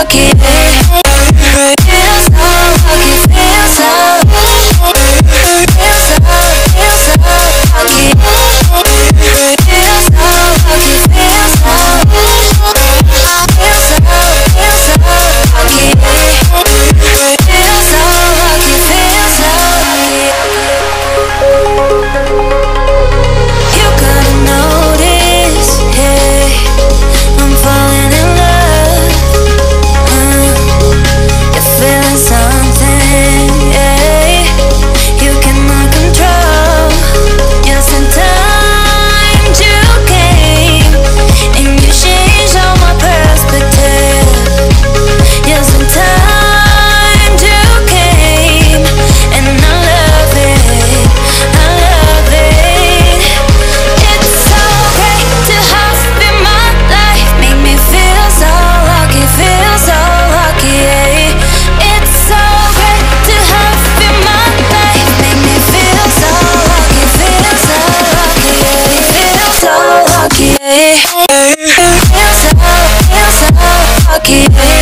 lucky. Feel so lucky, feel so lucky. Feel so lucky. Feel so lucky, feel so lucky. Feel so lucky. Feel so lucky, feel so lucky. You gotta notice, hey, I'm falling in love. You're feeling something, yeah. You cannot control. Yes, in time you came and you changed all my perspective. Yes, in time you came and I love it. I love it. It's so great to have in my life. Make me feel so lucky, feel so lucky, yeah. It's so great to have in my life. Make me feel so lucky, feel so lucky, yeah. Feel so lucky, yeah. Feel so lucky, yeah.